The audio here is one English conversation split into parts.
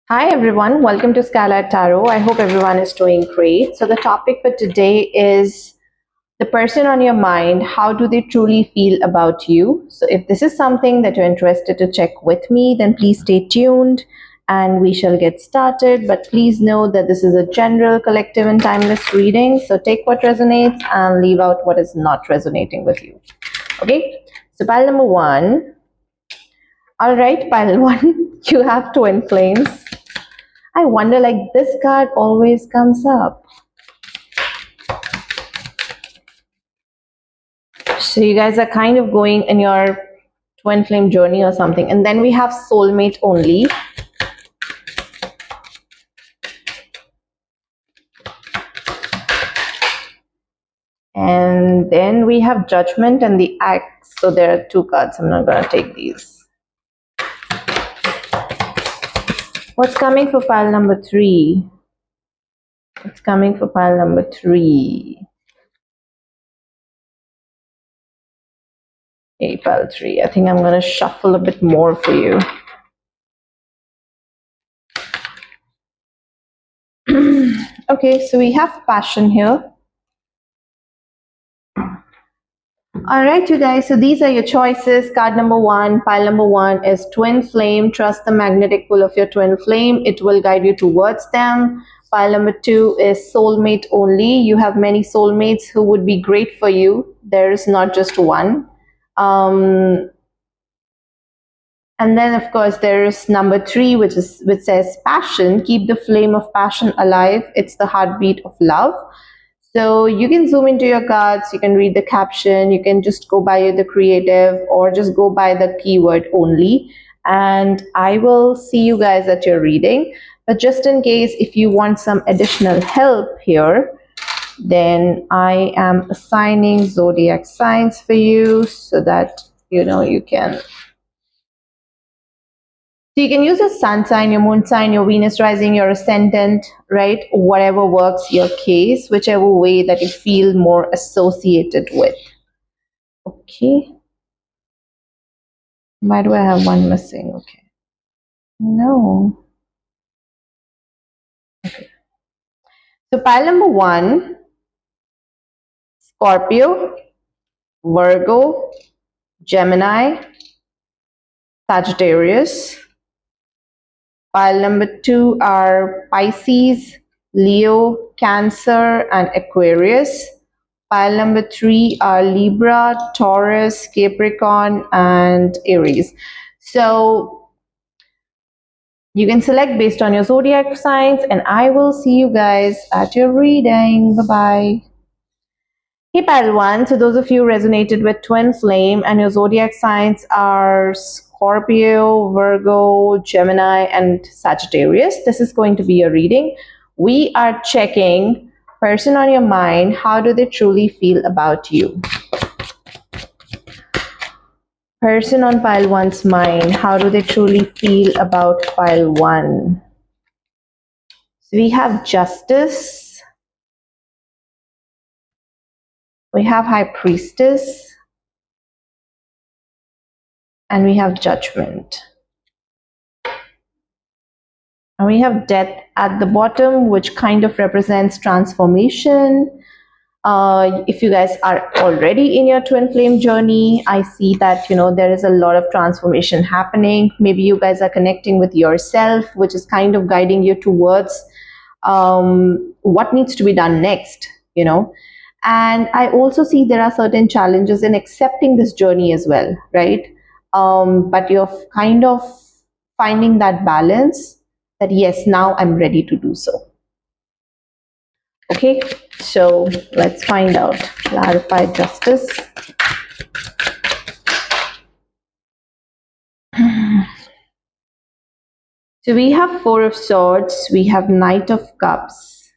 Hi everyone, welcome to Skylight Tarot. I hope everyone is doing great. So the topic for today is the person on your mind. How do they truly feel about you? So if this is something that you're interested to check with me, then please stay tuned and we shall get started. But please know that this is a general, collective and timeless reading. So take what resonates and leave out what is not resonating with you. Okay, so pile number one. All right, pile one, you have twin flames. I wonder, like, this card always comes up. So you guys are kind of going in your twin flame journey or something. And then we have soulmate only. And then we have judgment and the axe. So there are two cards. I'm not going to take these. What's coming for pile number three? What's coming for pile number three? Okay, pile three. I think I'm going to shuffle a bit more for you. Okay, so we have passion here. All right, you guys, so these are your choices. Card number one, pile number one is twin flame. Trust the magnetic pull of your twin flame. It will guide you towards them. Pile number two is soulmate only. You have many soulmates who would be great for you. There is not just one. And then, of course, there is number three, which says passion. Keep the flame of passion alive. It's the heartbeat of love. So you can zoom into your cards, you can read the caption, you can just go by the creative or just go by the keyword only. And I will see you guys at your reading. But just in case, if you want some additional help here, then I am assigning zodiac signs for you so that you can. So you can use your sun sign, your moon sign, your Venus rising, your ascendant, right? Whatever works your case, whichever way that you feel more associated with. Okay. Why do I have one missing? Okay. No. Okay. So pile number one, Scorpio, Virgo, Gemini, Sagittarius. Pile number two are Pisces, Leo, Cancer, and Aquarius. Pile number three are Libra, Taurus, Capricorn, and Aries. So you can select based on your zodiac signs, and I will see you guys at your reading. Bye-bye. Hey, pile one. So those of you resonated with twin flame and your zodiac signs are Scorpio, Virgo, Gemini, and Sagittarius. This is going to be a reading. We are checking person on your mind. How do they truly feel about you? Person on pile one's mind. How do they truly feel about pile one? So we have justice. We have high priestess. And we have judgment. And we have death at the bottom, which kind of represents transformation. If you guys are already in your twin flame journey, I see that there is a lot of transformation happening. Maybe you guys are connecting with yourself, which is kind of guiding you towards what needs to be done next. And I also see there are certain challenges in accepting this journey as well, right? But you're kind of finding that balance that yes, now I'm ready to do so. Okay, so let's find out. Clarify justice. So we have Four of Swords, we have Knight of Cups,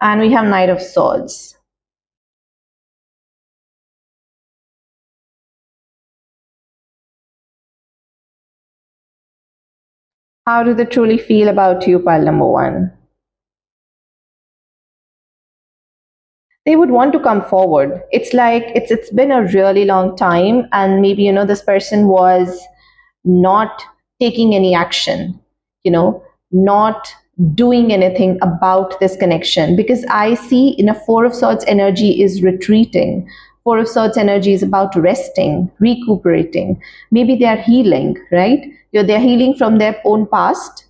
and we have Knight of Swords. How do they truly feel about you, pile number one? They would want to come forward. It's like it's been a really long time, and maybe this person was not taking any action, not doing anything about this connection, because I see in a Four of Swords energy is retreating. Four of Swords energy is about resting, recuperating. Maybe they are healing, right? They're healing from their own past,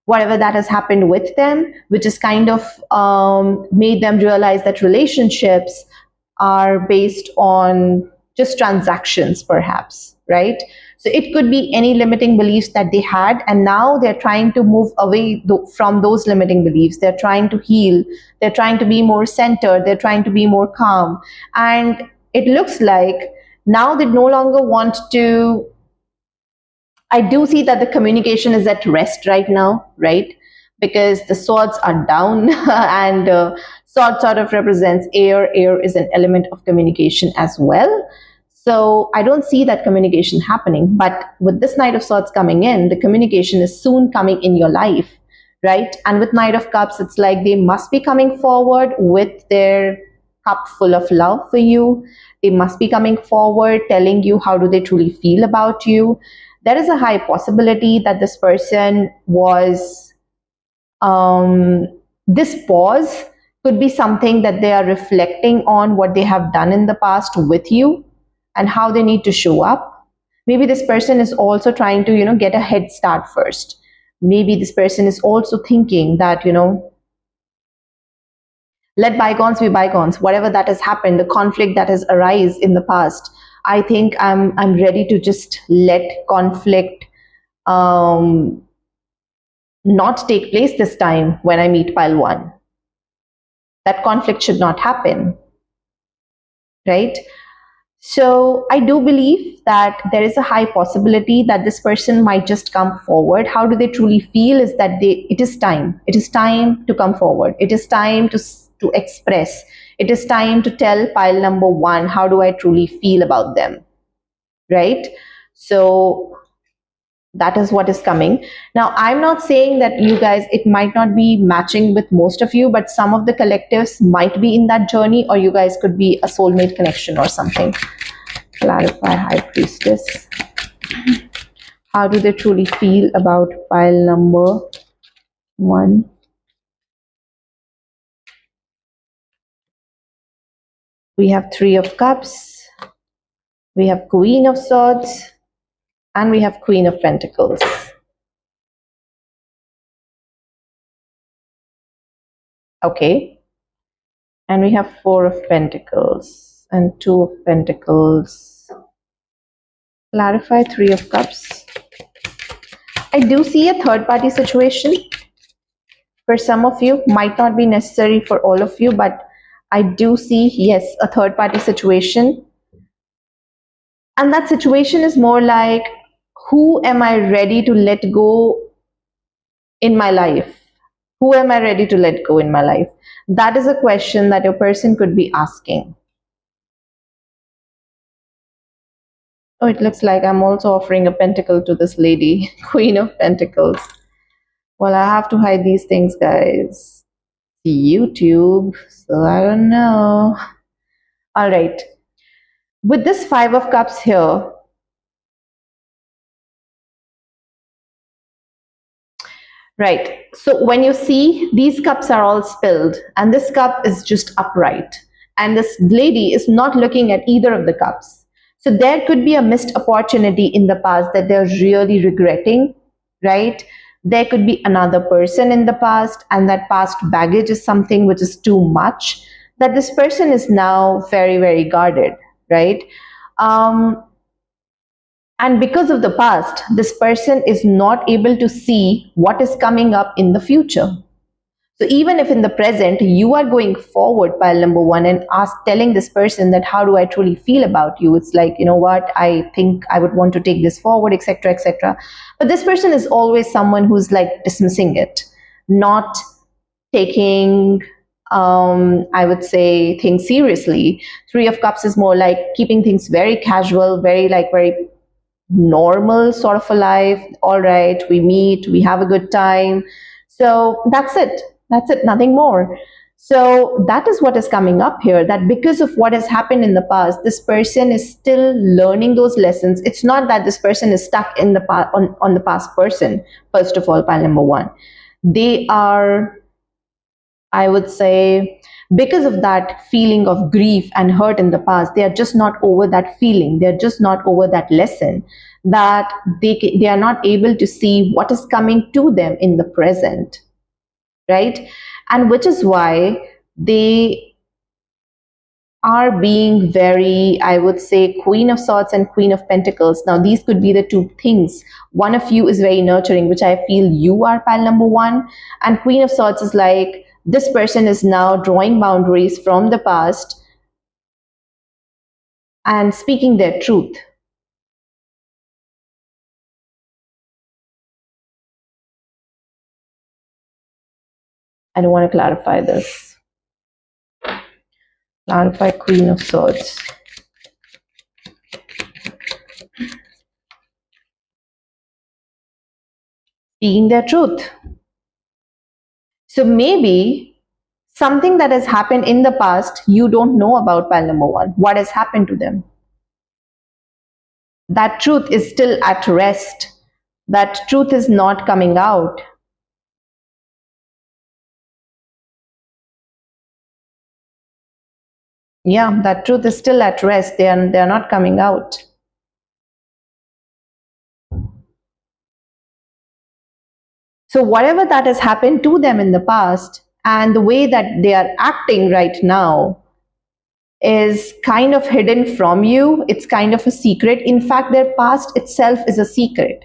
whatever that has happened with them, which has kind of made them realize that relationships are based on just transactions, perhaps, right? So it could be any limiting beliefs that they had, and now they're trying to move away from those limiting beliefs. They're trying to heal, they're trying to be more centered, they're trying to be more calm. And it looks like now they no longer want to. I do see that the communication is at rest right now, right? Because the swords are down, and sword sort of represents air. Air is an element of communication as well. So I don't see that communication happening. But with this Knight of Swords coming in, the communication is soon coming in your life, right? And with Knight of Cups, it's like they must be coming forward with their cup full of love for you. They must be coming forward telling you how do they truly feel about you. There is a high possibility that this person was, this pause could be something that they are reflecting on what they have done in the past with you and how they need to show up. Maybe this person is also trying to, get a head start first. Maybe this person is also thinking that, let bygones be bygones. Whatever that has happened, the conflict that has arisen in the past, I think I'm ready to just let conflict not take place this time when I meet pile one. That conflict should not happen, right? So I do believe that there is a high possibility that this person might just come forward. How do they truly feel is that it is time. It is time to come forward. It is time to express. It is time to tell pile number one, how do I truly feel about them, right? So that is what is coming. Now, I'm not saying that you guys, it might not be matching with most of you, but some of the collectives might be in that journey, or you guys could be a soulmate connection or something. Clarify, High Priestess. How do they truly feel about pile number one? We have Three of Cups. We have Queen of Swords. And we have Queen of Pentacles. Okay. And we have Four of Pentacles and Two of Pentacles. Clarify, Three of Cups. I do see a third party situation. For some of you, might not be necessary for all of you, but I do see, yes, a third party situation. And that situation is more like, who am I ready to let go in my life? Who am I ready to let go in my life? That is a question that your person could be asking. Oh, it looks like I'm also offering a pentacle to this lady, Queen of Pentacles. Well, I have to hide these things, guys. YouTube, so I don't know. All right. With this Five of Cups here, right, so when you see these cups are all spilled and this cup is just upright and this lady is not looking at either of the cups, so there could be a missed opportunity in the past that they're really regretting, right? There could be another person in the past, and that past baggage is something which is too much, that this person is now very, very guarded, right? And because of the past, this person is not able to see what is coming up in the future. So even if in the present you are going forward, pile number one, and telling this person that how do I truly feel about you, it's like, you know what, I think I would want to take this forward, etc., etc. But this person is always someone who's like dismissing it, not taking, I would say, things seriously. Three of Cups is more like keeping things very casual, very normal sort of a life. All right, we meet, we have a good time. So that's it. That's it, nothing more. So that is what is coming up here, that because of what has happened in the past, this person is still learning those lessons. It's not that this person is stuck in the past, on the past person. First of all, pile number one, they are, I would say, because of that feeling of grief and hurt in the past, they are just not over that feeling. They're just not over that lesson, that they are not able to see what is coming to them in the present, right? And which is why they are being very, I would say, Queen of Swords and Queen of Pentacles. Now, these could be the two things. One of you is very nurturing, which I feel you are, pile number one. And Queen of Swords is like, this person is now drawing boundaries from the past and speaking their truth. I don't want to clarify this. Clarify Queen of Swords. Speaking their truth. So maybe something that has happened in the past, you don't know about, pile number one. What has happened to them? That truth is still at rest. That truth is not coming out. Yeah, that truth is still at rest. They are not coming out. So whatever that has happened to them in the past and the way that they are acting right now is kind of hidden from you. It's kind of a secret. In fact, their past itself is a secret.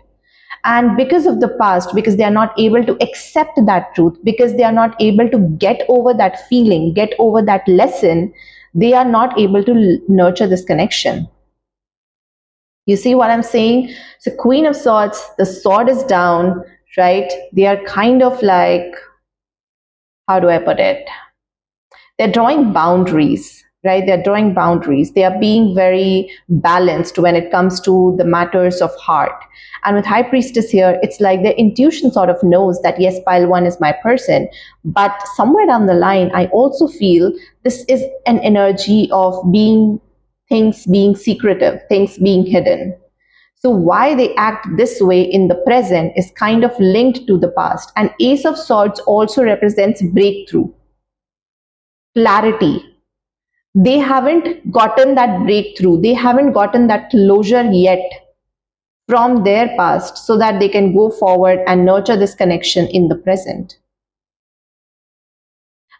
And because of the past, because they are not able to accept that truth, because they are not able to get over that feeling, get over that lesson, they are not able to nurture this connection. You see what I'm saying? So, Queen of Swords, the sword is down, right? They are kind of like, how do I put it? They're drawing boundaries, right? They're drawing boundaries. They are being very balanced when it comes to the matters of heart. And with High Priestess here, it's like their intuition sort of knows that yes, pile one is my person. But somewhere down the line, I also feel this is an energy of being, things being secretive, things being hidden. So why they act this way in the present is kind of linked to the past. And Ace of Swords also represents breakthrough, clarity. They haven't gotten that breakthrough, they haven't gotten that closure yet from their past, so that they can go forward and nurture this connection in the present.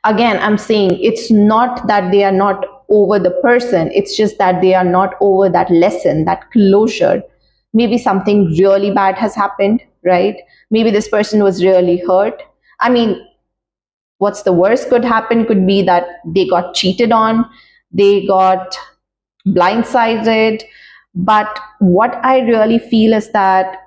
Again, I'm saying it's not that they are not over the person, it's just that they are not over that lesson, that closure. Maybe something really bad has happened, right? Maybe this person was really hurt. I mean, what's the worst could happen could be that they got cheated on, they got blindsided. But what I really feel is that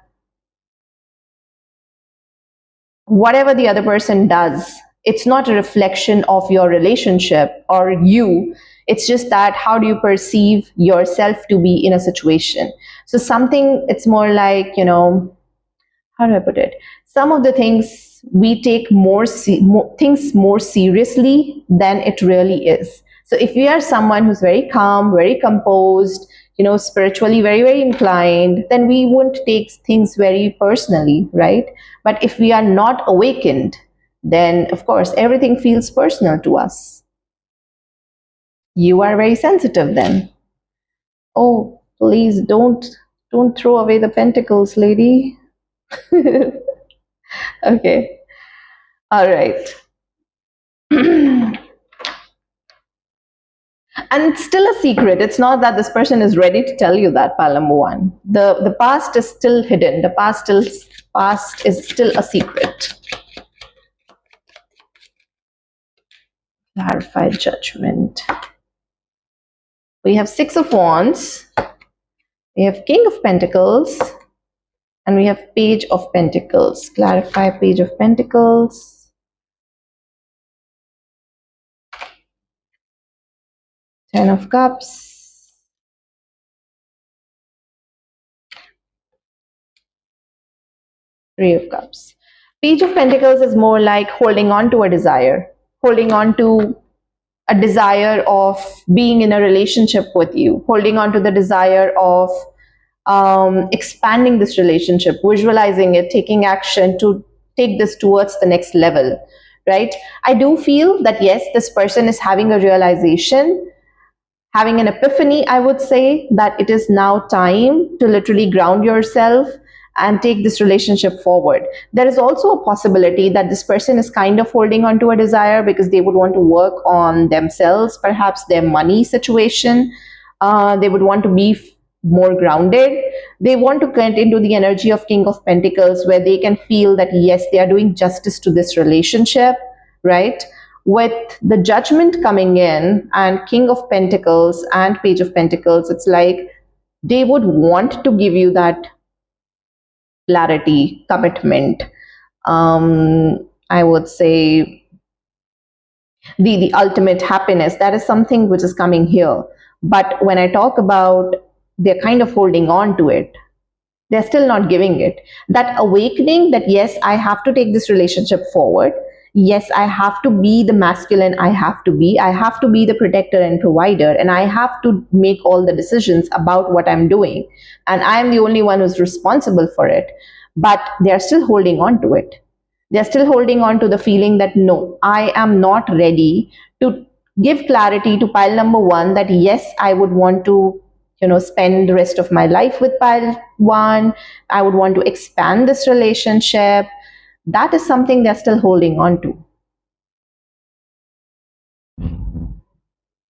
whatever the other person does, it's not a reflection of your relationship or you. It's just that how do you perceive yourself to be in a situation. So something, it's more like, how do I put it? Some of the things we take things more seriously than it really is. So if we are someone who's very calm, very composed, spiritually very, very inclined, then we won't take things very personally, right? But if we are not awakened, then of course everything feels personal to us. You are very sensitive then. Oh, please don't throw away the pentacles, lady. Okay. All right. And it's still a secret. It's not that this person is ready to tell you that, pile number one. The past is still hidden. The past is still a secret. Clarify judgment. We have Six of Wands. We have King of Pentacles. And we have Page of Pentacles. Clarify Page of Pentacles. Ten of Cups. Three of Cups. Page of Pentacles is more like holding on to a desire, holding on to a desire of being in a relationship with you, holding on to the desire of expanding this relationship, visualizing it, taking action to take this towards the next level, right? I do feel that yes, this person is having a realization, having an epiphany. I would say that it is now time to literally ground yourself and take this relationship forward. There is also a possibility that this person is kind of holding on to a desire because they would want to work on themselves, perhaps their money situation. They would want to be more grounded. They want to get into the energy of King of Pentacles, where they can feel that yes, they are doing justice to this relationship, right? With the Judgment coming in and King of Pentacles and Page of Pentacles, it's like they would want to give you that clarity, commitment. I would say the ultimate happiness. That is something which is coming here. But when I talk about they're kind of holding on to it, they're still not giving it. That awakening that yes, I have to take this relationship forward. Yes, I have to be the masculine. I have to be the protector and provider, and I have to make all the decisions about what I'm doing. And I am the only one who's responsible for it. But they're still holding on to it. They're still holding on to the feeling that no, I am not ready to give clarity to pile number one that yes, I would want to spend the rest of my life with pile one. I would want to expand this relationship. That is something they're still holding on to.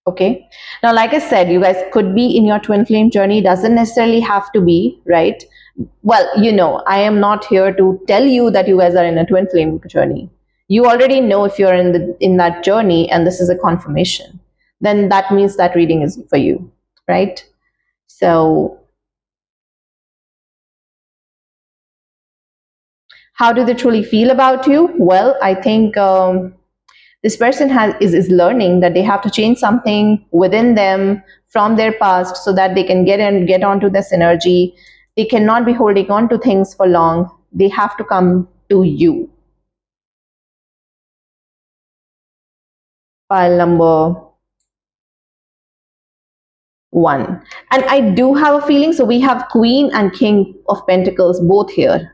Okay. Now, like I said, you guys could be in your twin flame journey, doesn't necessarily have to be, right? Well, I am not here to tell you that you guys are in a twin flame journey. You already know if you're in that journey and this is a confirmation. Then that means that reading is for you, right? So, how do they truly feel about you? Well, I think this person is learning that they have to change something within them from their past so that they can get onto this energy. They cannot be holding on to things for long. They have to come to you. Pile number one. And I do have a feeling, so we have Queen and King of Pentacles both here.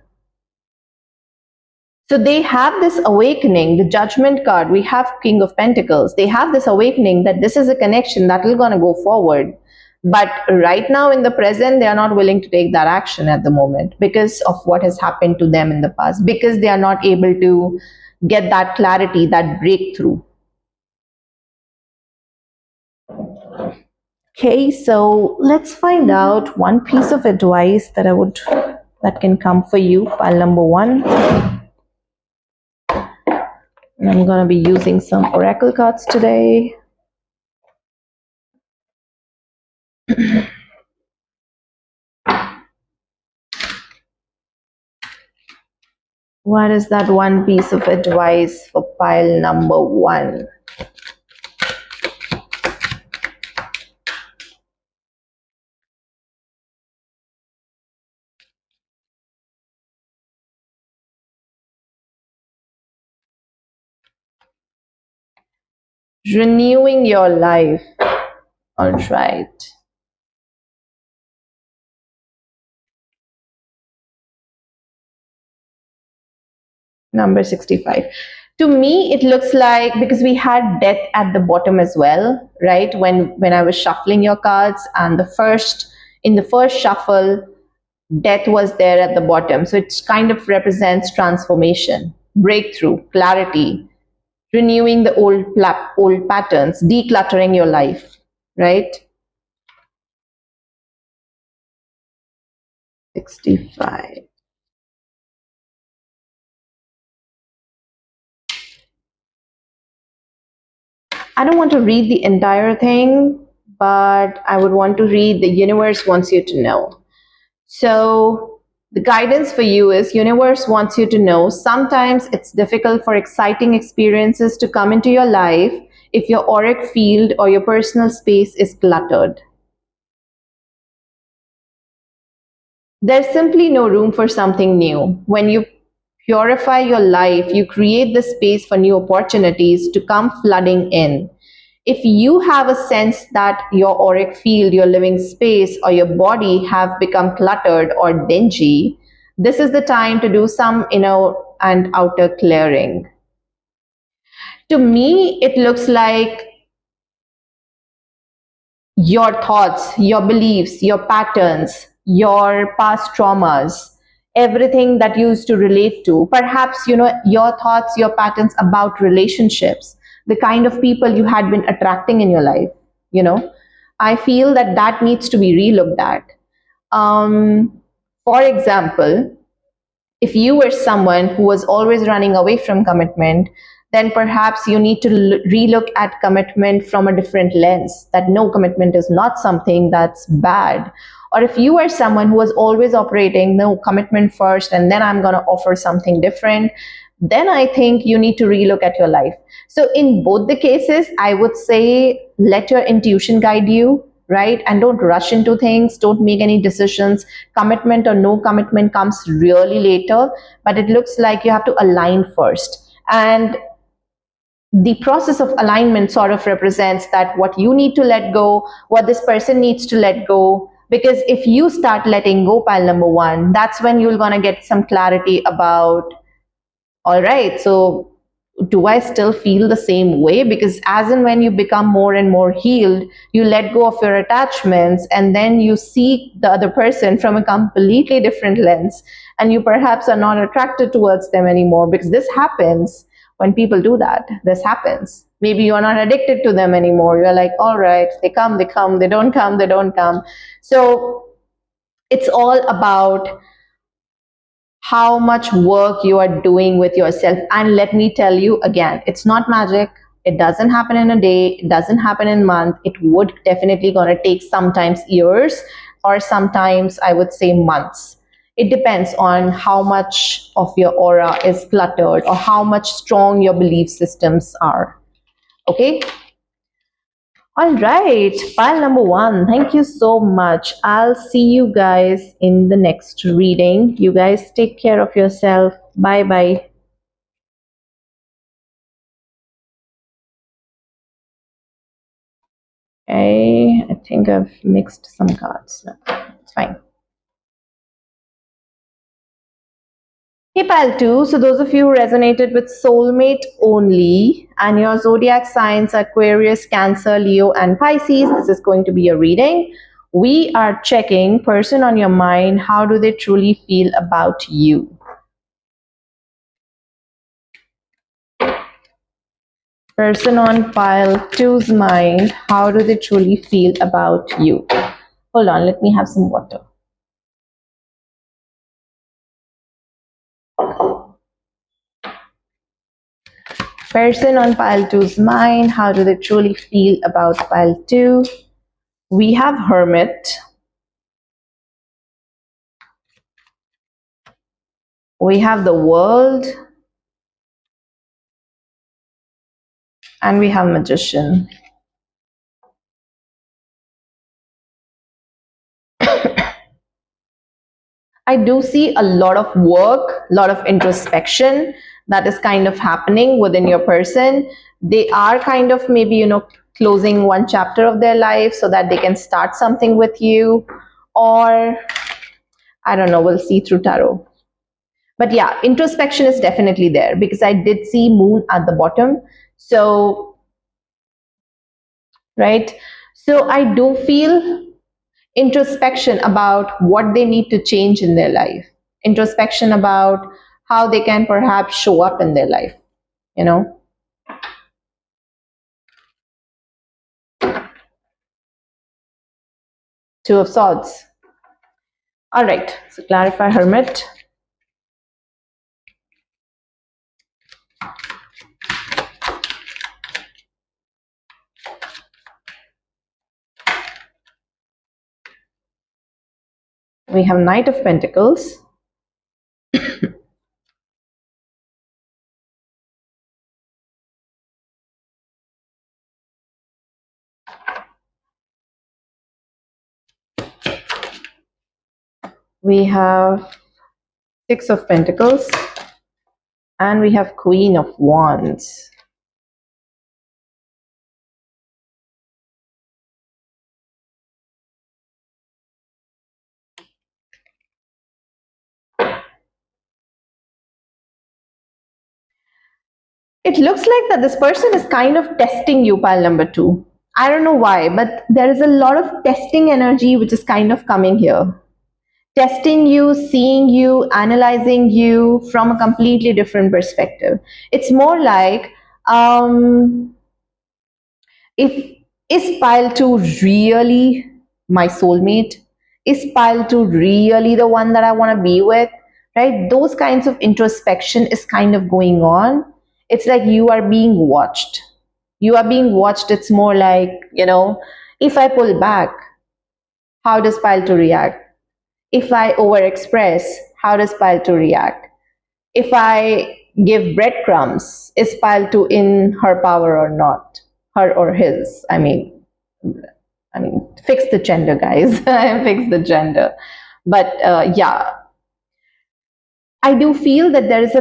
So they have this awakening, the Judgment card, we have King of Pentacles. They have this awakening that this is a connection that will going to go forward. But right now in the present, they are not willing to take that action at the moment because of what has happened to them in the past, because they are not able to get that clarity, that breakthrough. Okay, so let's find out one piece of advice that can come for you, pile number one. And I'm going to be using some oracle cards today. What is that one piece of advice for pile number one? Renewing your life. All right. Number 65. To me, it looks like, because we had death at the bottom as well, right? When I was shuffling your cards, and in the first shuffle, death was there at the bottom. So it kind of represents transformation, breakthrough, clarity, renewing the old patterns, decluttering your life, right? 65. I don't want to read the entire thing, but I would want to read the universe wants you to know. So the guidance for you is universe wants you to know sometimes it's difficult for exciting experiences to come into your life if your auric field or your personal space is cluttered. There's simply no room for something new. When you purify your life, you create the space for new opportunities to come flooding in. If you have a sense that your auric field, your living space, or your body have become cluttered or dingy, this is the time to do some inner and outer clearing. To me, it looks like your thoughts, your beliefs, your patterns, your past traumas, everything that you used to relate to. Perhaps, your thoughts, your patterns about relationships, the kind of people you had been attracting in your life, you know. I feel that that needs to be relooked at. For example, if you were someone who was always running away from commitment, then perhaps you need to relook at commitment from a different lens, that no, commitment is not something that's bad. Or if you are someone who was always operating, no, commitment first, and then I'm going to offer something different, then I think you need to relook at your life. So, in both the cases, I would say let your intuition guide you, right? And don't rush into things, don't make any decisions. Commitment or no commitment comes really later, but it looks like you have to align first. And the process of alignment sort of represents that what you need to let go, what this person needs to let go. Because if you start letting go, pile number one, that's when you're going to get some clarity about, all right, so do I still feel the same way? Because as and when you become more and more healed, you let go of your attachments and then you see the other person from a completely different lens, and you perhaps are not attracted towards them anymore, because this happens when people do that. This happens. Maybe you are not addicted to them anymore. You're like, all right, they come, they come, they don't come, they don't come. So it's all about how much work you are doing with yourself. And let me tell you again, it's not magic. It doesn't happen in a day. It doesn't happen in a month. It would definitely going to take sometimes years, or sometimes I would say months. It depends on how much of your aura is cluttered or how much strong your belief systems are. Okay. All right, pile number one. Thank you so much. I'll see you guys in the next reading. You guys take care of yourself. Bye bye. Okay, I think I've mixed some cards. No, it's fine. Hey, pile two. So, those of you who resonated with Soulmate Only and your zodiac signs Aquarius, Cancer, Leo, and Pisces, this is going to be a reading. We are checking person on your mind. How do they truly feel about you? Person on pile two's mind, how do they truly feel about you? Hold on, let me have some water. Person on pile two's mind, how do they truly feel about pile two? We have Hermit. We have the World. And we have Magician. I do see a lot of work, a lot of introspection that is kind of happening within your person. They are kind of maybe, closing one chapter of their life so that they can start something with you. Or, I don't know, we'll see through tarot. But yeah, introspection is definitely there because I did see Moon at the bottom. So, right. So I do feel introspection about what they need to change in their life, introspection about how they can perhaps show up in their life, you know. Two of Swords. All right, so clarify Hermit. We have Knight of Pentacles. We have Six of Pentacles. And we have Queen of Wands. It looks like that this person is kind of testing you, pile number two. I don't know why, but there is a lot of testing energy which is kind of coming here. Testing you, seeing you, analyzing you from a completely different perspective. It's more like, if is pile 2 really my soulmate? Is pile 2 really the one that I want to be with? Right? Those kinds of introspection is kind of going on. It's like you are being watched. You are being watched. It's more like, if I pull back, how does pile 2 react? If I overexpress, how does pile 2 react? If I give breadcrumbs, is pile 2 in her power or not? Her or his? I mean, fix the gender, guys. Fix the gender. But yeah, I do feel that there's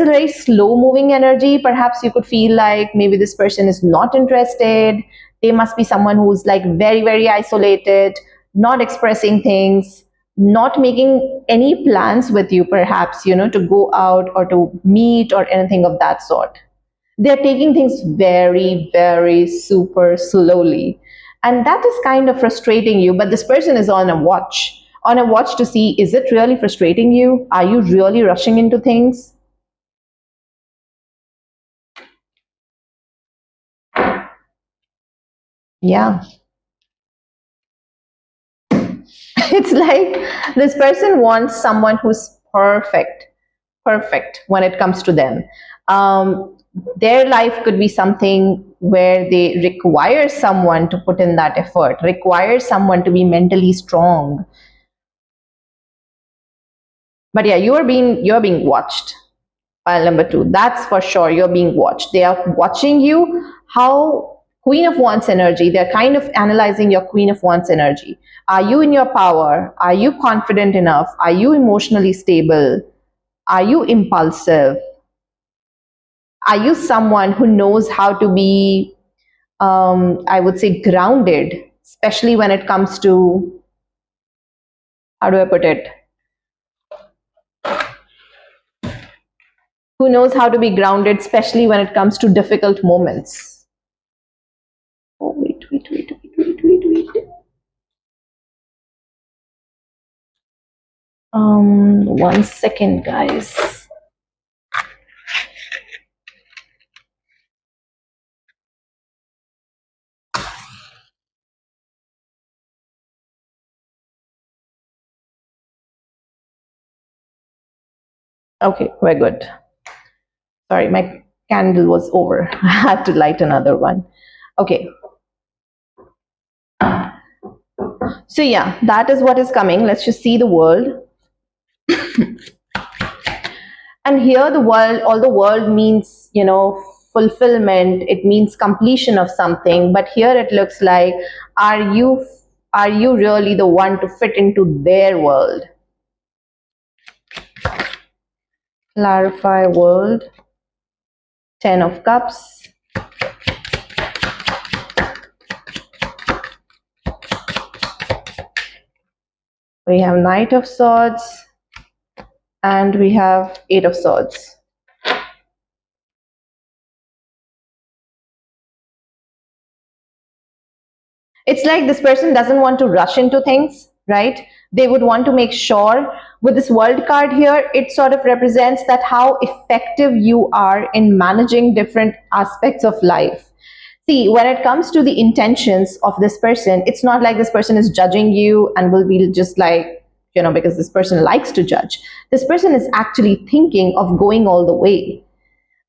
a very slow moving energy. Perhaps you could feel like maybe this person is not interested. They must be someone who's like very, very isolated, not expressing things, not making any plans with you, perhaps, to go out or to meet or anything of that sort. They're taking things very, very super slowly. And that is kind of frustrating you. But this person is on a watch to see, is it really frustrating you? Are you really rushing into things? Yeah. It's like this person wants someone who's perfect when it comes to them. Their life could be something where they require someone to put in that effort, require someone to be mentally strong. But yeah, you're being watched. Pile number two, that's for sure. You're being watched. They are watching you. How Queen of Wands energy, they're kind of analyzing your Queen of Wands energy. Are you in your power? Are you confident enough? Are you emotionally stable? Are you impulsive? Are you someone who knows how to be, I would say, grounded, especially when it comes to, how do I put it, who knows how to be grounded, especially when it comes to difficult moments? Oh, wait. 1 second, guys. Okay, we're good. Sorry, my candle was over. I had to light another one. Okay. So yeah, that is what is coming. Let's just see the world. And here the world, all the world means, fulfillment. It means completion of something. But here it looks like, are you are you really the one to fit into their world? Clarify world. 10 of Cups. We have Knight of Swords. And we have 8 of Swords. It's like this person doesn't want to rush into things, right? They would want to make sure. With this world card here, it sort of represents that how effective you are in managing different aspects of life. See, when it comes to the intentions of this person, it's not like this person is judging you and will be just like, because this person likes to judge. This person is actually thinking of going all the way.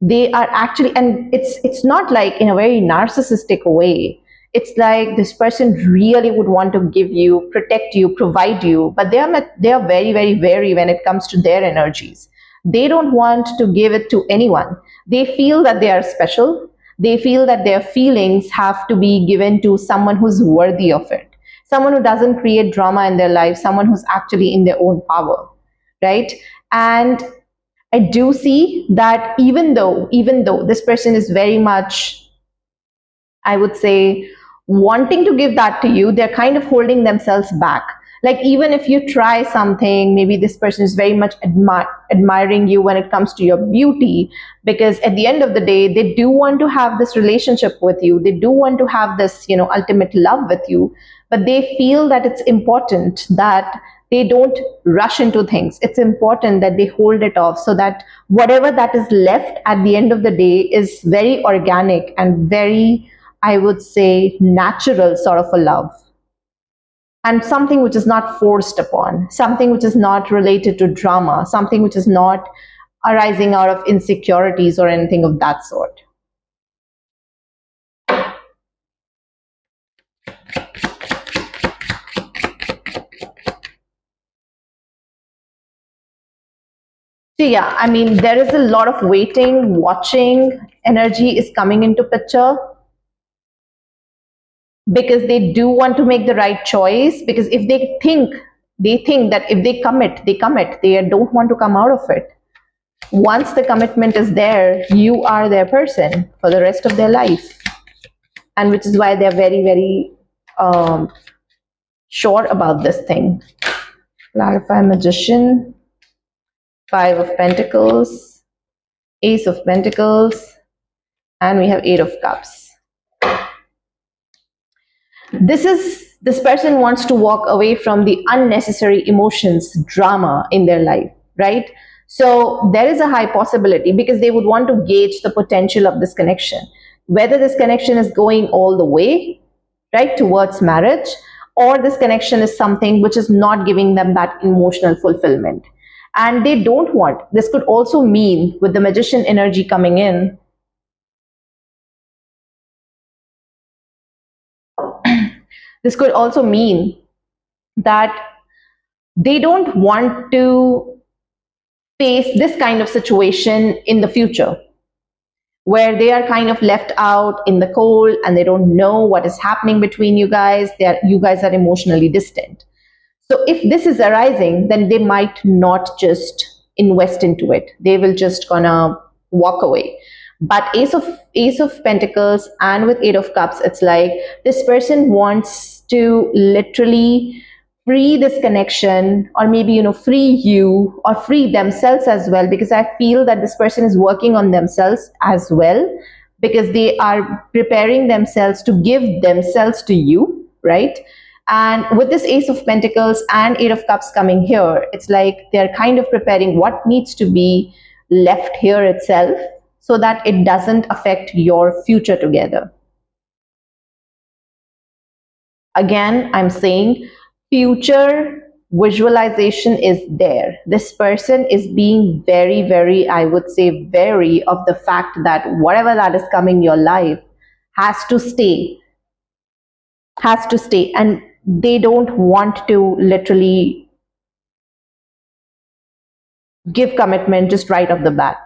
They are actually, and it's not like in a very narcissistic way. It's like this person really would want to give you, protect you, provide you, but they are very, very wary when it comes to their energies. They don't want to give it to anyone. They feel that they are special. They feel that their feelings have to be given to someone who's worthy of it, someone who doesn't create drama in their life, someone who's actually in their own power, right? And I do see that even though this person is very much, I would say, wanting to give that to you, they're kind of holding themselves back. Like, even if you try something, maybe this person is very much admiring you when it comes to your beauty, because at the end of the day, they do want to have this relationship with you. They do want to have this, ultimate love with you, but they feel that it's important that they don't rush into things. It's important that they hold it off so that whatever that is left at the end of the day is very organic and very, I would say, natural sort of a love. And something which is not forced upon, something which is not related to drama, something which is not arising out of insecurities or anything of that sort. So yeah, I mean, there is a lot of waiting, watching energy is coming into picture, because they do want to make the right choice, because if they think that if they commit, they don't want to come out of it. Once the commitment is there, you are their person for the rest of their life, and which is why they're very, very um, sure about this thing. Clarify. Magician, Five of Pentacles, Ace of Pentacles, and we have Eight of Cups. This person wants to walk away from the unnecessary emotions, drama in their life, right? So there is a high possibility, because they would want to gauge the potential of this connection, whether this connection is going all the way right towards marriage, or this connection is something which is not giving them that emotional fulfillment. And they don't want, this could also mean, with the Magician energy coming in, this could also mean that they don't want to face this kind of situation in the future, where they are kind of left out in the cold and they don't know what is happening between you guys. You guys are emotionally distant. So if this is arising, then they might not just invest into it. They will just gonna walk away. But Ace of Pentacles and with Eight of Cups, it's like this person wants to literally free this connection, or maybe free you or free themselves as well, because I feel that this person is working on themselves as well, because they are preparing themselves to give themselves to you, right? And with this Ace of Pentacles and Eight of Cups coming here, it's like they're kind of preparing what needs to be left here itself, so that it doesn't affect your future together. Again, I'm saying future visualization is there. This person is being very, very, I would say, wary of the fact that whatever that is coming in your life has to stay, and they don't want to literally give commitment just right off the bat.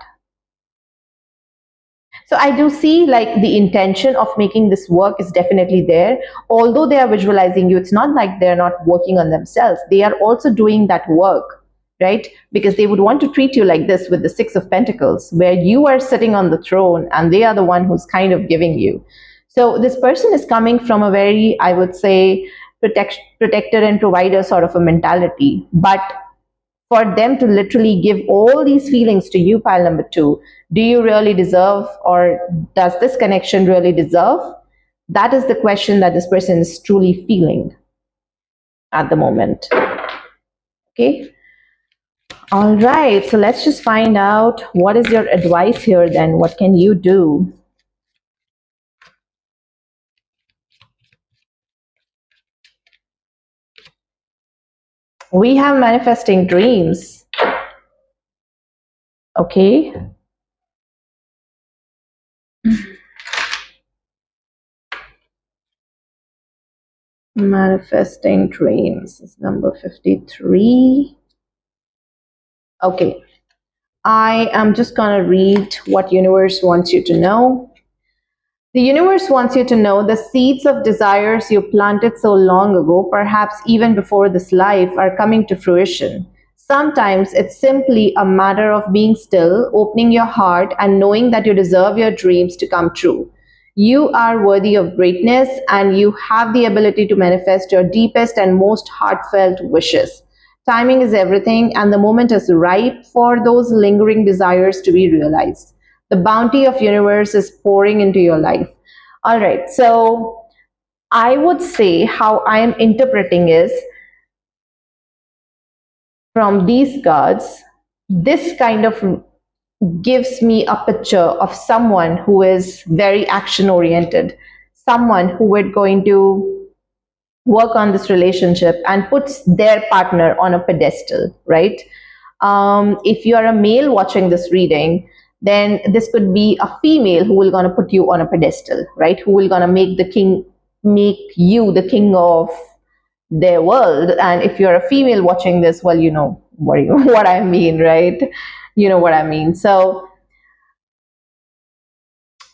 So I do see, like, the intention of making this work is definitely there. Although they are visualizing you, it's not like they're not working on themselves. They are also doing that work, right? Because they would want to treat you like this with the Six of Pentacles, where you are sitting on the throne and they are the one who's kind of giving you. So this person is coming from a very, I would say, protector and provider sort of a mentality. But for them to literally give all these feelings to you, pile number two, do you really deserve, or does this connection really deserve? That is the question that this person is truly feeling at the moment. Okay. All right. So let's just find out, what is your advice here then? What can you do? We have manifesting dreams. Okay. Manifesting dreams is number 53. Okay. I am just going to read what universe wants you to know. The universe wants you to know the seeds of desires you planted so long ago, perhaps even before this life, are coming to fruition. Sometimes it's simply a matter of being still, opening your heart, and knowing that you deserve your dreams to come true. You are worthy of greatness, and you have the ability to manifest your deepest and most heartfelt wishes. Timing is everything, and the moment is ripe for those lingering desires to be realized. The bounty of universe is pouring into your life. All right, so I would say how I am interpreting is from these cards, this kind of gives me a picture of someone who is very action oriented, someone who is going to work on this relationship and puts their partner on a pedestal, right? If you are a male watching this reading, then this could be a female who will gonna put you on a pedestal, right? Who will gonna make you the king of their world. And if you're a female watching this, well, you know what I mean, right? You know what I mean. So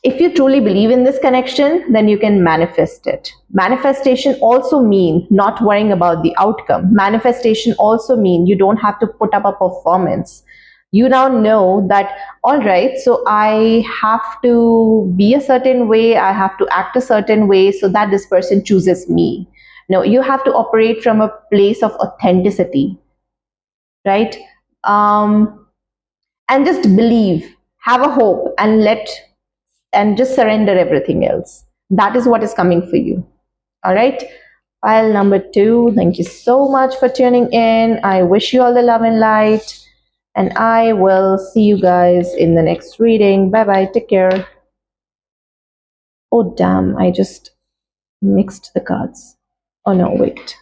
if you truly believe in this connection, then you can manifest it. Manifestation also means not worrying about the outcome. Manifestation also means you don't have to put up a performance. You now know that, all right, so I have to be a certain way, I have to act a certain way so that this person chooses me. No, you have to operate from a place of authenticity, right? Um, and just believe, have a hope, and just surrender everything else. That is what is coming for you. All right. File number 2. Thank you so much for tuning in. I wish you all the love and light. And I will see you guys in the next reading. Bye bye. Take care. Oh, damn. I just mixed the cards. Oh, no. Wait.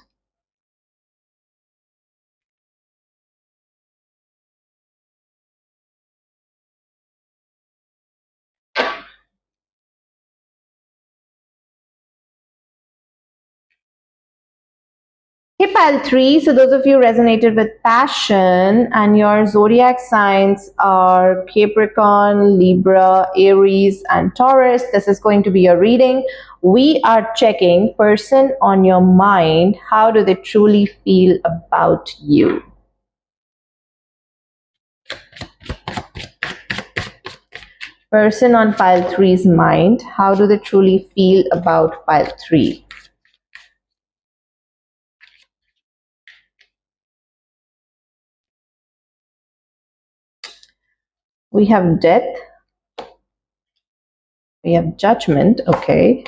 Hey, pile 3. So, those of you resonated with passion, and your zodiac signs are Capricorn, Libra, Aries, and Taurus. This is going to be a reading. We are checking person on your mind. How do they truly feel about you? Person on pile 3's mind. How do they truly feel about pile 3? We have death. We have judgment. Okay.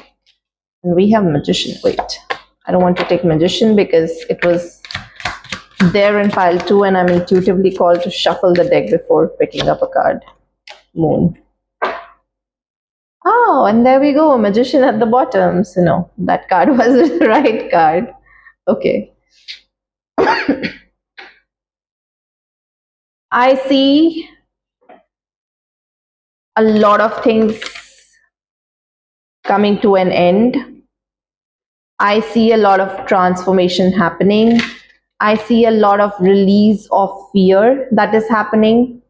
And we have magician. Wait, I don't want to take magician because it was there in pile 2 and I'm intuitively called to shuffle the deck before picking up a card. Moon. Oh, and there we go, magician at the bottom. So no, that card was the right card. Okay. I see a lot of things coming to an end. I see a lot of transformation happening. I see a lot of release of fear that is happening.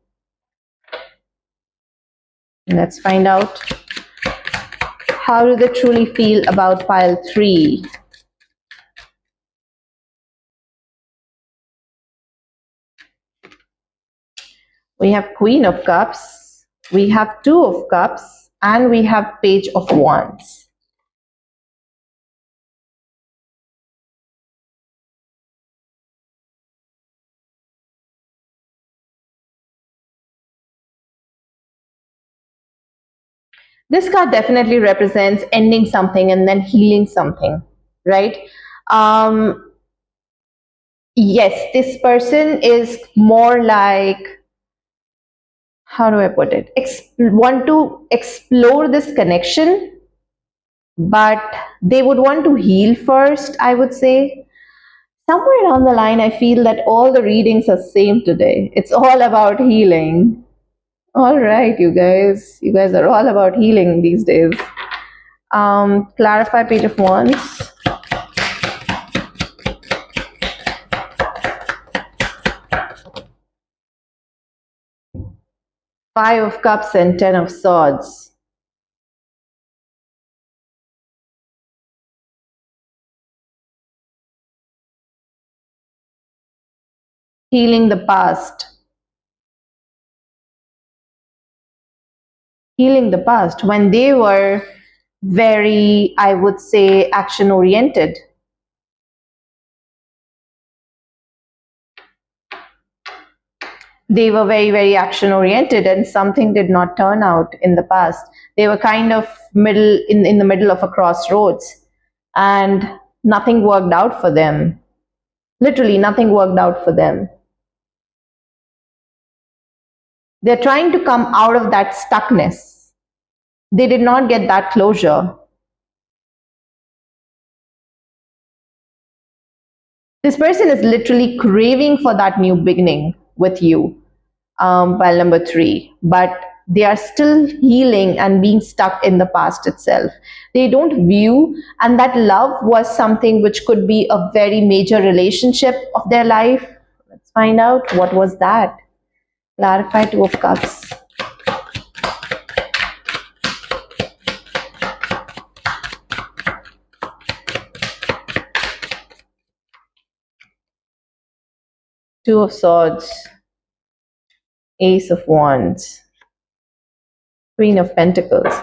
Let's find out. How do they truly feel about pile 3? We have Queen of Cups, we have Two of Cups, and we have Page of Wands. This card definitely represents ending something and then healing something, right? Um, yes, this person is more like, how do I put it? Want to explore this connection, but they would want to heal first, I would say. Somewhere down the line, I feel that all the readings are same today. It's all about healing. All right, you guys. You guys are all about healing these days. Clarify Page of Wands. Five of Cups and Ten of Swords. Healing the past. Healing the past when they were very, I would say, action oriented. They were very, very action oriented, and something did not turn out in the past. They were kind of in the middle of a crossroads, and nothing worked out for them. Literally, nothing worked out for them. They're trying to come out of that stuckness. They did not get that closure. This person is literally craving for that new beginning with you, pile number 3, but they are still healing and being stuck in the past itself. They don't view, and that love was something which could be a very major relationship of their life. Let's find out what was that. Clarify. 2 of Cups. Two of Swords. Ace of Wands. Queen of Pentacles.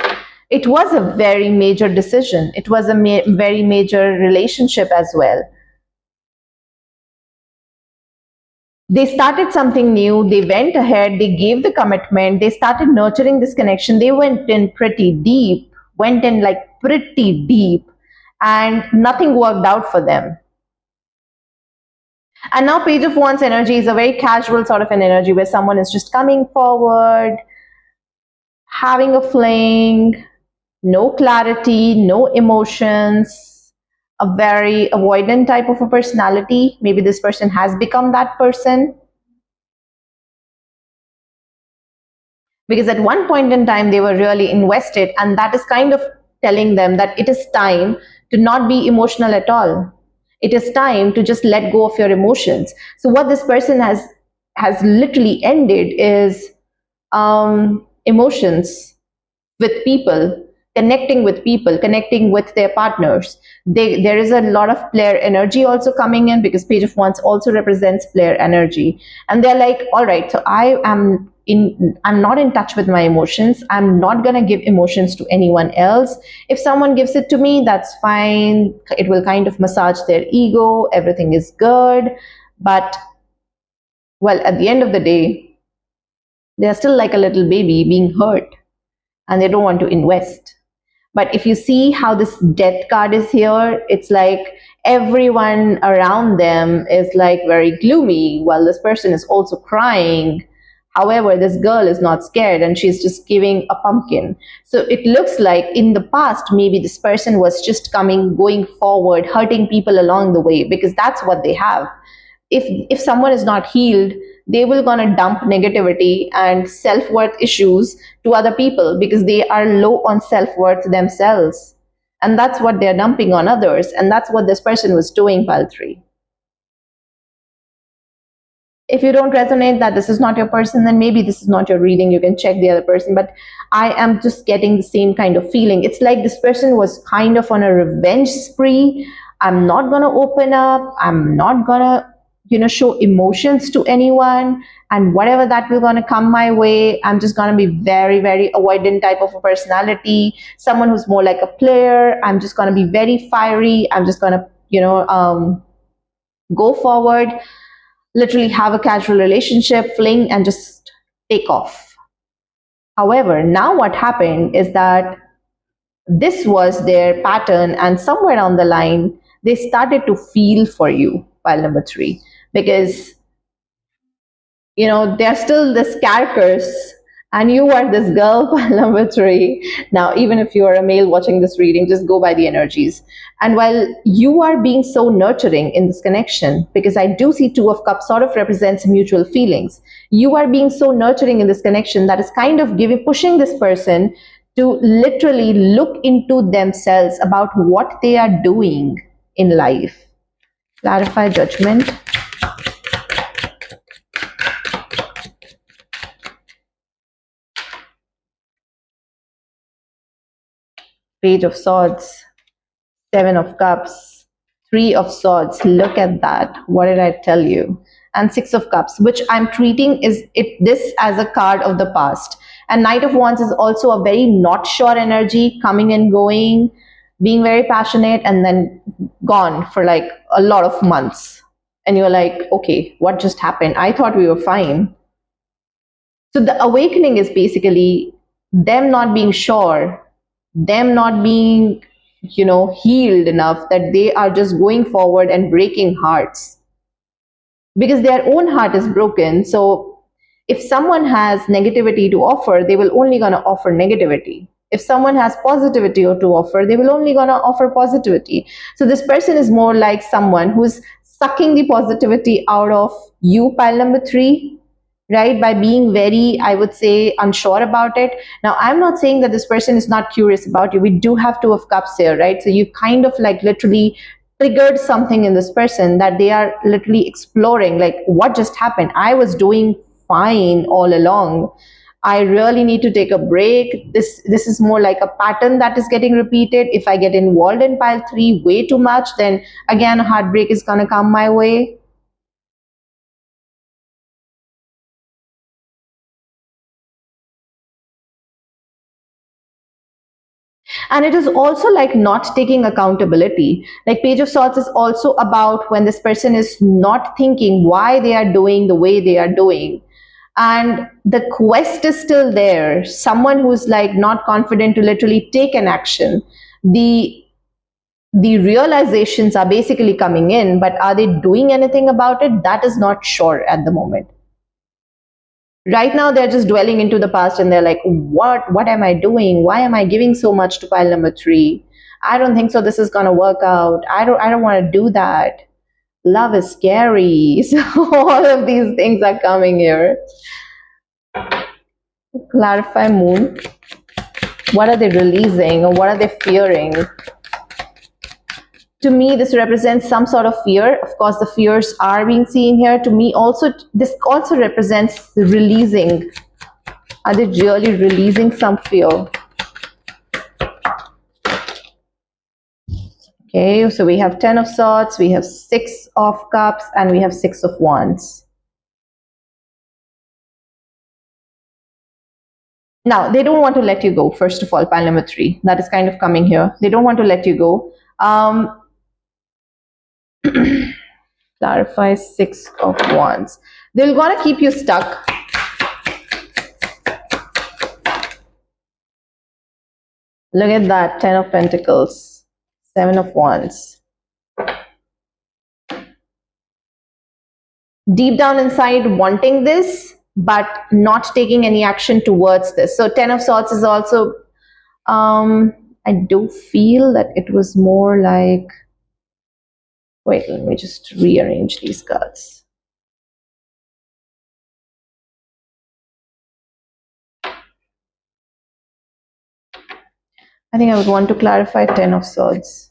It was a very major decision. It was a very major relationship as well. They started something new. They went ahead. They gave the commitment. They started nurturing this connection. They went in pretty deep, and nothing worked out for them. And now Page of Wands energy is a very casual sort of an energy where someone is just coming forward, having a fling, no clarity, no emotions, a very avoidant type of a personality. Maybe this person has become that person. Because at one point in time, they were really invested, and that is kind of telling them that it is time to not be emotional at all. It is time to just let go of your emotions. So what this person has literally ended is emotions with people, connecting with their partners. There is a lot of player energy also coming in, because Page of Wands also represents player energy. And they're like, all right, so I'm not in touch with my emotions. I'm not going to give emotions to anyone else. If someone gives it to me, that's fine. It will kind of massage their ego. Everything is good. But, well, at the end of the day, they're still like a little baby being hurt, and they don't want to invest. But if you see how this death card is here, it's like everyone around them is like very gloomy while this person is also crying. However, this girl is not scared, and she's just giving a pumpkin. So it looks like in the past, maybe this person was just going forward, hurting people along the way, because that's what they have. If someone is not healed, they will gonna dump negativity and self-worth issues to other people, because they are low on self-worth themselves, and that's what they're dumping on others, and that's what this person was doing. Pile 3. If you don't resonate that this is not your person, then maybe this is not your reading. You can check the other person, but I am just getting the same kind of feeling. It's like this person was kind of on a revenge spree. I'm not going to open up. I'm not going to show emotions to anyone, and whatever that will going to come my way, I'm just going to be very, very avoidant type of a personality, someone who's more like a player. I'm just going to be very fiery. I'm just going to go forward, literally have a casual relationship, fling, and just take off. However, now what happened is that this was their pattern, and somewhere on the line they started to feel for you, pile number 3, because they're still this characters, and you are this girl. Pile number 3. Now, even if you are a male watching this reading, just go by the energies. And while you are being so nurturing in this connection, because I do see 2 of Cups sort of represents mutual feelings, you are being so nurturing in this connection that is kind of pushing this person to literally look into themselves about what they are doing in life. Clarify. Judgment. Page of Swords, 7 of Cups, 3 of Swords. Look at that. What did I tell you? and Six of Cups, which I'm treating is it this as a card of the past. And Knight of Wands is also a very not sure energy, coming and going, being very passionate, and then gone for like a lot of months. And you're like, okay, what just happened? I thought we were fine. So the awakening is basically them not being sure, them not being, healed enough that they are just going forward and breaking hearts because their own heart is broken. So if someone has negativity to offer, they will only gonna offer negativity. If someone has positivity to offer, they will only gonna offer positivity. So this person is more like someone who's sucking the positivity out of you, pile number three, right? By being very, I would say, unsure about it. Now, I'm not saying that this person is not curious about you. We do have Two of Cups here, right? So you kind of like literally triggered something in this person that they are literally exploring, like, what just happened? I was doing fine all along. I really need to take a break. This is more like a pattern that is getting repeated. If I get involved in pile three way too much, then again heartbreak is gonna come my way. And it is also like not taking accountability. Like Page of Swords is also about when this person is not thinking why they are doing the way they are doing, and the quest is still there. Someone who's like not confident to literally take an action. The the realizations are basically coming in, but are they doing anything about it? That is not sure at the moment. Right now they're just dwelling into the past and they're like, what am I doing? Why am I giving so much to pile number three? I don't think so this is going to work out. I don't want to do that. Love is scary. So all of these things are coming here. Clarify moon. What are they releasing or what are they fearing? To me, this represents some sort of fear. Of course, the fears are being seen here. To me, also, this also represents releasing. Are they really releasing some fear? Okay, so we have Ten of Swords, we have Six of Cups, and we have Six of Wands. Now, they don't want to let you go, first of all, pile number three. That is kind of coming here. They don't want to let you go. Clarify Six of Wands. They'll want to keep you stuck. Look at that, Ten of Pentacles, Seven of Wands. Deep down inside wanting this, but not taking any action towards this. So Ten of Swords is also, I do feel that it was more like, wait, let me just rearrange these cards. I think I would want to clarify Ten of Swords.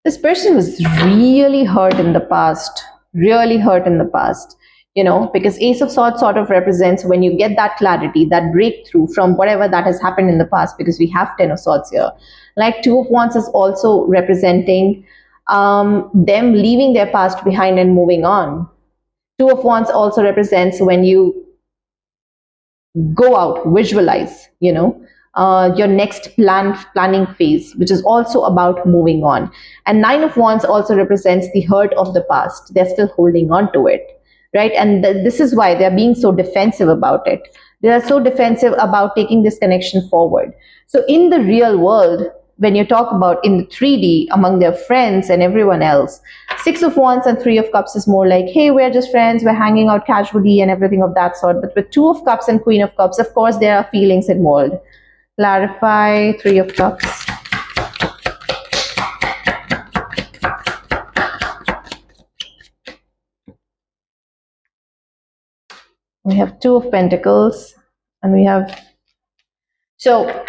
This person was really hurt in the past, really hurt in the past, because Ace of Swords sort of represents when you get that clarity, that breakthrough from whatever that has happened in the past, because we have Ten of Swords here. Like Two of Wands is also representing them leaving their past behind and moving on. Two of Wands also represents when you go out, visualize, your next planning phase, which is also about moving on. And Nine of Wands also represents the hurt of the past. They're still holding on to it, right? And this is why they're being so defensive about it. They are so defensive about taking this connection forward. So in the real world, when you talk about in the 3D among their friends and everyone else, Six of Wands and Three of Cups is more like, hey, we're just friends, we're hanging out casually and everything of that sort. But with Two of Cups and Queen of Cups, of course, there are feelings involved. Clarify Three of Cups. We have Two of Pentacles and we have, so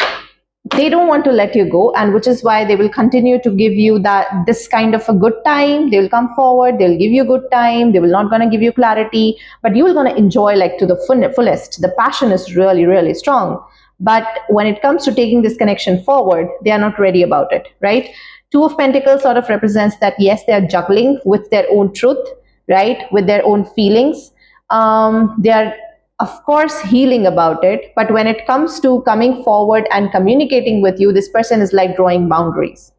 they don't want to let you go, and which is why they will continue to give you that this kind of a good time. They will come forward, they'll give you good time, they will not going to give you clarity, but you will going to enjoy like to the fullest. The passion is really really strong, but when it comes to taking this connection forward, they are not ready about it, right? Two of Pentacles sort of represents that yes, they are juggling with their own truth, right, with their own feelings. They are of course healing about it, but when it comes to coming forward and communicating with you, this person is like drawing boundaries,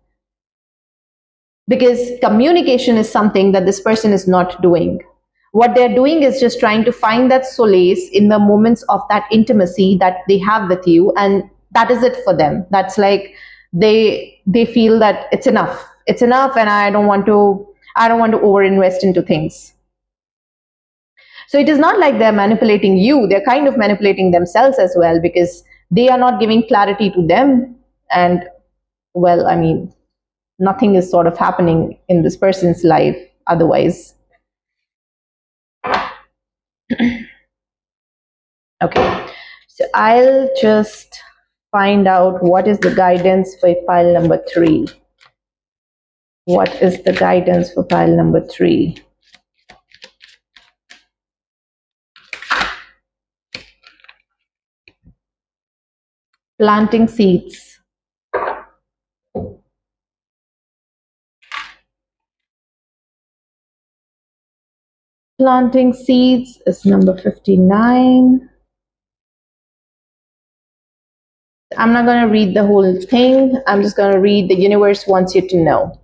because communication is something that this person is not doing. What they're doing is just trying to find that solace in the moments of that intimacy that they have with you, and that is it for them. That's like they feel that it's enough, it's enough, and I don't want to over invest into things. So it is not like they're manipulating you, they're kind of manipulating themselves as well, because they are not giving clarity to them. And well, I mean, nothing is sort of happening in this person's life otherwise. Okay, so I'll just find out what is the guidance for pile number 3. What is the guidance for pile number 3? Planting seeds. Planting seeds is number 59. I'm not going to read the whole thing. I'm just going to read the universe wants you to know.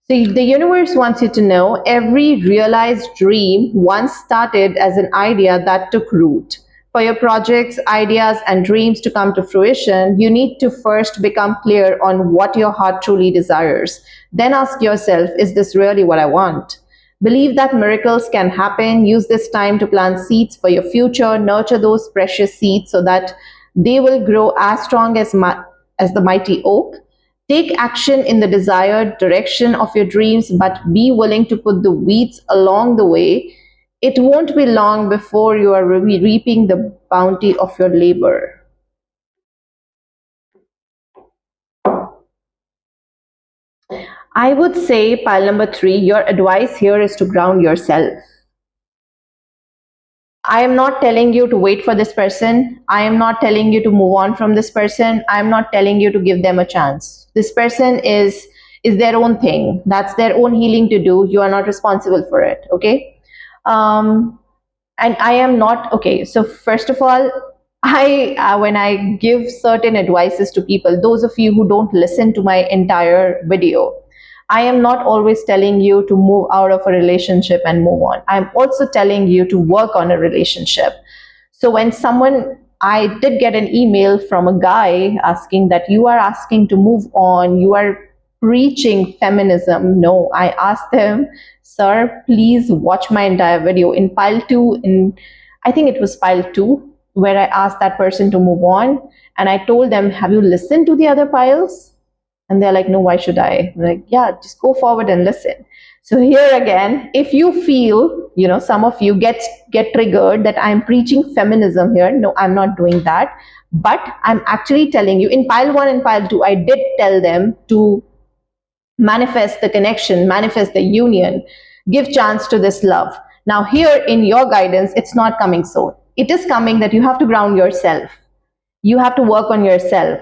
So the universe wants you to know every realized dream once started as an idea that took root. For your projects, ideas, and dreams to come to fruition, you need to first become clear on what your heart truly desires. Then ask yourself, is this really what I want? Believe that miracles can happen. Use this time to plant seeds for your future. Nurture those precious seeds so that they will grow as strong as the mighty oak. Take action in the desired direction of your dreams, but be willing to put the weeds along the way. It won't be long before you are reaping the bounty of your labor. I would say, pile number 3, your advice here is to ground yourself. I am not telling you to wait for this person. I am not telling you to move on from this person. I am not telling you to give them a chance. This person is their own thing. That's their own healing to do. You are not responsible for it. Okay. And I am not okay. So first of all, I when I give certain advices to people, those of you who don't listen to my entire video, I am not always telling you to move out of a relationship and move on. I'm also telling you to work on a relationship. So when I did get an email from a guy asking that you are asking to move on, you are preaching feminism. No, I asked him, sir, please watch my entire video. In pile 2, I think it was pile 2, where I asked that person to move on. And I told them, have you listened to the other piles? And they're like, no, why should I? I'm like, yeah, just go forward and listen. So here again, if you feel, some of you get triggered that I'm preaching feminism here, no, I'm not doing that. But I'm actually telling you, in pile 1 and pile 2, I did tell them to manifest the connection, manifest the union, give chance to this love. Now here in your guidance, it's not coming so. It is coming that you have to ground yourself. You have to work on yourself.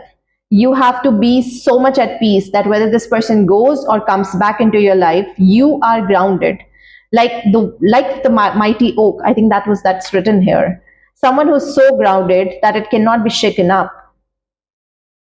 You have to be so much at peace that whether this person goes or comes back into your life, you are grounded. Like the mighty oak, I think that's written here. Someone who's so grounded that it cannot be shaken up.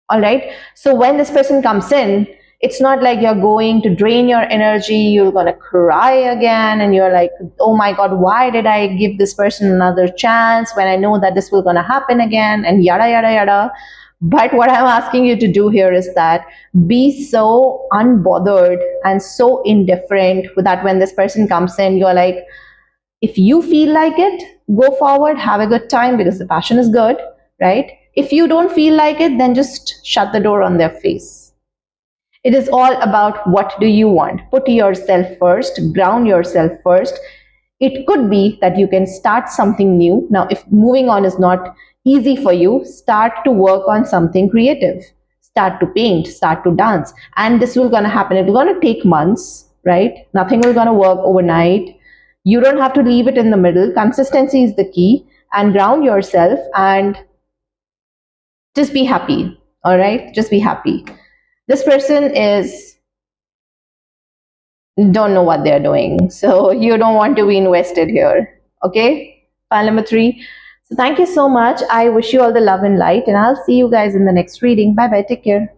All right. So when this person comes in, it's not like you're going to drain your energy, you're going to cry again, and you're like, oh my God, why did I give this person another chance when I know that this will going to happen again, and yada, yada, yada. But what I'm asking you to do here is that be so unbothered and so indifferent that when this person comes in, you're like, if you feel like it, go forward, have a good time because the passion is good, right? If you don't feel like it, then just shut the door on their face. It is all about what do you want. Put yourself first, ground yourself first. It could be that you can start something new. Now, if moving on is not easy for you, start to work on something creative. start to paint, start to dance. And this will gonna happen. It's gonna take months, right? Nothing will gonna work overnight. You don't have to leave it in the middle. Consistency is the key, and ground yourself and just be happy. All right, just be happy. This person is don't know what they're doing, so you don't want to be invested here. Okay, file number 3. So thank you so much. I wish you all the love and light, and I'll see you guys in the next reading. Bye bye, take care.